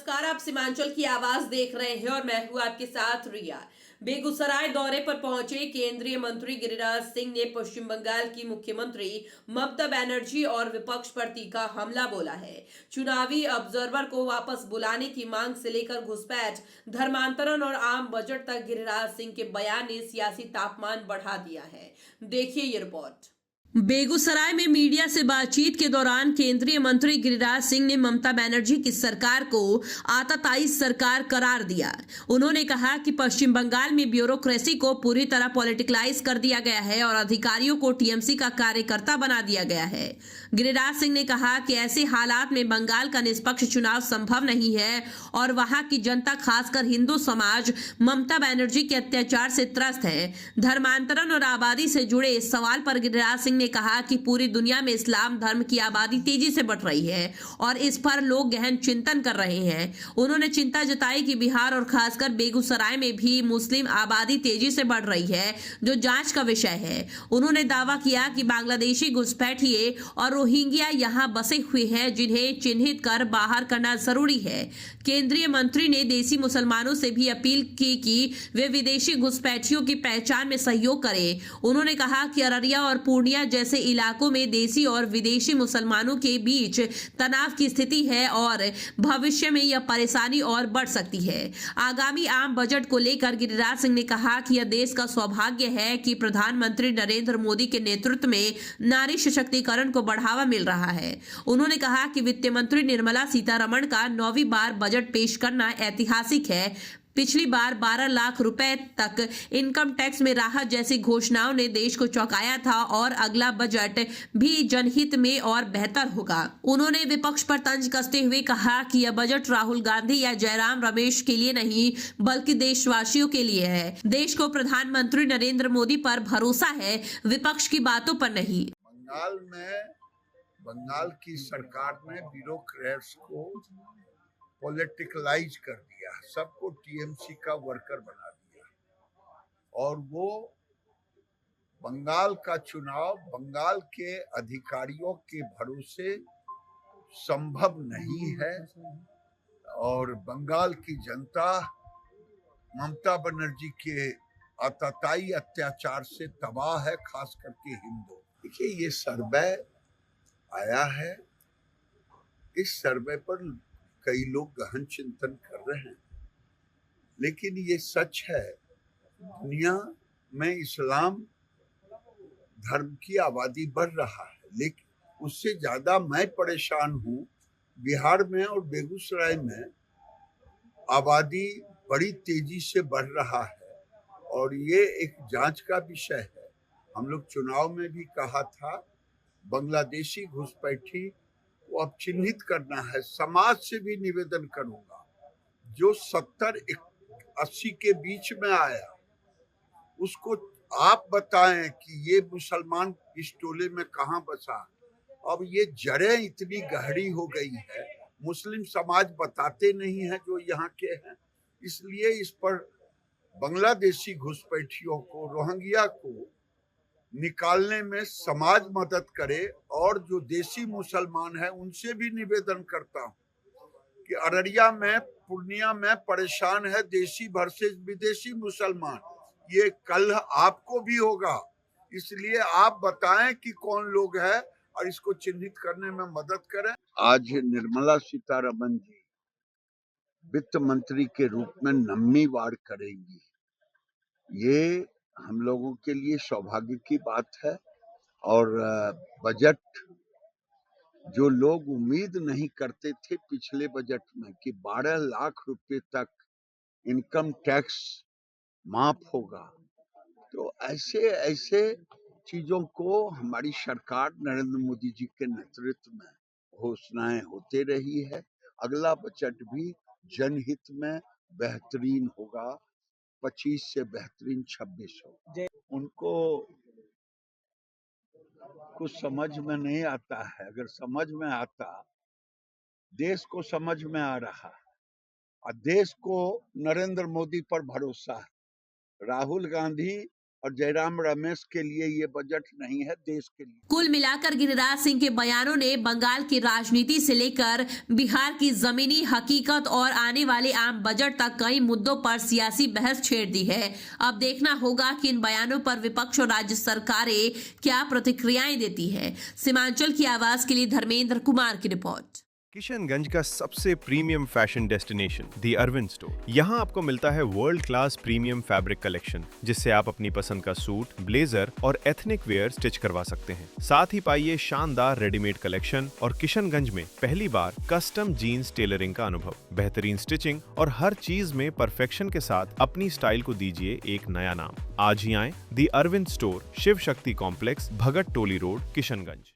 नमस्कार, आप सीमांचल की आवाज देख रहे हैं और मैं हूं आपके साथ रिया। बेगूसराय दौरे पर पहुंचे केंद्रीय मंत्री गिरिराज सिंह ने पश्चिम बंगाल की मुख्यमंत्री ममता बनर्जी और विपक्ष पर तीखा हमला बोला है। चुनावी ऑब्जर्वर को वापस बुलाने की मांग से लेकर घुसपैठ, धर्मांतरण और आम बजट तक गिरिराज सिंह के बयान ने सियासी तापमान बढ़ा दिया है। देखिए ये रिपोर्ट। बेगूसराय में मीडिया से बातचीत के दौरान केंद्रीय मंत्री गिरिराज सिंह ने ममता बनर्जी की सरकार को आताताई सरकार करार दिया। उन्होंने कहा कि पश्चिम बंगाल में ब्यूरोक्रेसी को पूरी तरह पॉलिटिकलाइज कर दिया गया है और अधिकारियों को टीएमसी का कार्यकर्ता बना दिया गया है। गिरिराज सिंह ने कहा कि ऐसे हालात में बंगाल का निष्पक्ष चुनाव संभव नहीं है और वहां की जनता, खासकर हिंदू समाज, ममता बनर्जी के अत्याचार से त्रस्त है। धर्मांतरण और आबादी से जुड़े इस सवाल पर गिरिराज सिंह ने कहा कि पूरी दुनिया में इस्लाम धर्म की आबादी तेजी से बढ़ रही है और इस पर लोग गहन चिंतन कर रहे हैं। उन्होंने चिंता जताई कि बिहार और खासकर बेगूसराय में भी मुस्लिम आबादी तेजी से बढ़ रही है, जो जांच का विषय है। उन्होंने दावा किया कि बांग्लादेशी घुसपैठिए और रोहिंग्या यहां बसे हुए हैं, जिन्हें चिन्हित कर बाहर करना जरूरी है। केंद्रीय मंत्री ने देसी मुसलमानों से भी अपील की कि वे विदेशी घुसपैठियों की पहचान में सहयोग करें। उन्होंने कहा कि अररिया और पूर्णिया जैसे इलाकों में देसी और विदेशी मुसलमानों के बीच तनाव की स्थिति है और भविष्य में यह परेशानी और बढ़ सकती है। आगामी आम बजट को लेकर गिरिराज सिंह ने कहा कि यह देश का सौभाग्य है कि प्रधानमंत्री नरेंद्र मोदी के नेतृत्व में नारी सशक्तिकरण को बढ़ावा मिल रहा है। उन्होंने कहा कि वित्त मंत्री निर्मला सीतारमण का 9वीं बार बजट पेश करना ऐतिहासिक है। पिछली बार 12 लाख रुपए तक इनकम टैक्स में राहत जैसी घोषणाओं ने देश को चौंकाया था और अगला बजट भी जनहित में और बेहतर होगा। उन्होंने विपक्ष पर तंज कसते हुए कहा कि यह बजट राहुल गांधी या जयराम रमेश के लिए नहीं, बल्कि देशवासियों के लिए है। देश को प्रधानमंत्री नरेंद्र मोदी पर भरोसा है, विपक्ष की बातों पर नहीं। बंगाल की सरकार ने ब्यूरोक्रेट्स को पॉलिटिकलाइज कर दिया, सबको टीएमसी का वर्कर बना दिया और वो बंगाल का चुनाव बंगाल के अधिकारियों के भरोसे संभव नहीं है और बंगाल की जनता ममता बनर्जी के आतताई अत्याचार से तबाह है, खास करके हिंदू। देखिए, ये सर्वे आया है, इस सर्वे पर कई लोग गहन चिंतन कर रहे हैं, लेकिन ये सच है, दुनिया में इस्लाम धर्म की आबादी बढ़ रहा है, लेकिन उससे ज्यादा मैं परेशान हूं, बिहार में और बेगूसराय में आबादी बड़ी तेजी से बढ़ रहा है और ये एक जांच का विषय है। हम लोग चुनाव में भी कहा था, बांग्लादेशी घुसपैठी को अब चिन्हित करना है। समाज से भी निवेदन करूंगा, जो 70-80 के बीच में आया, उसको आप बताएं कि ये मुसलमान इस टोले में कहां बसा। अब ये जड़ें इतनी गहरी हो गई है, मुस्लिम समाज बताते नहीं है जो यहाँ के हैं, इसलिए इस पर बांग्लादेशी घुसपैठियों को, रोहिंग्या को निकालने में समाज मदद करे और जो देसी मुसलमान है उनसे भी निवेदन करता हूँ कि अररिया में, पूर्णिया में परेशान है देसी वर्सेस विदेशी मुसलमान। ये कल आपको भी होगा, इसलिए आप बताएं कि कौन लोग हैं और इसको चिन्हित करने में मदद करें। आज निर्मला सीतारमण जी वित्त मंत्री के रूप में 9वीं बार करेंगी। ये हम लोगों के लिए सौभाग्य की बात है और बजट जो लोग उम्मीद नहीं करते थे पिछले बजट में कि 12 लाख रुपए तक इनकम टैक्स माफ होगा, तो ऐसे ऐसे चीजों को हमारी सरकार नरेंद्र मोदी जी के नेतृत्व में घोषणाएं होते रही है। अगला बजट भी जनहित में बेहतरीन होगा, 25 से बेहतरीन 26 होगा। उनको कुछ समझ में नहीं आता है, अगर समझ में आता, देश को समझ में आ रहा है और देश को नरेंद्र मोदी पर भरोसा है। राहुल गांधी और जयराम रमेश के लिए ये बजट नहीं है, देश के लिए। कुल मिलाकर गिरिराज सिंह के बयानों ने बंगाल की राजनीति से लेकर बिहार की जमीनी हकीकत और आने वाले आम बजट तक कई मुद्दों पर सियासी बहस छेड़ दी है। अब देखना होगा कि इन बयानों पर विपक्ष और राज्य सरकारें क्या प्रतिक्रियाएं देती है। सीमांचल की आवाज के लिए धर्मेंद्र कुमार की रिपोर्ट। किशनगंज का सबसे प्रीमियम फैशन डेस्टिनेशन दी अरविंद स्टोर। यहाँ आपको मिलता है world class premium fabric collection, जिससे आप अपनी पसंद का सूट, ब्लेजर और एथनिक वेयर स्टिच करवा सकते हैं। साथ ही पाइए शानदार रेडीमेड कलेक्शन और किशनगंज में पहली बार कस्टम जीन्स टेलरिंग का अनुभव। बेहतरीन स्टिचिंग और हर चीज में परफेक्शन के साथ अपनी स्टाइल को दीजिए एक नया नाम। आज ही आए दी अरविंद स्टोर, शिव शक्ति कॉम्प्लेक्स, भगत टोली रोड, किशनगंज।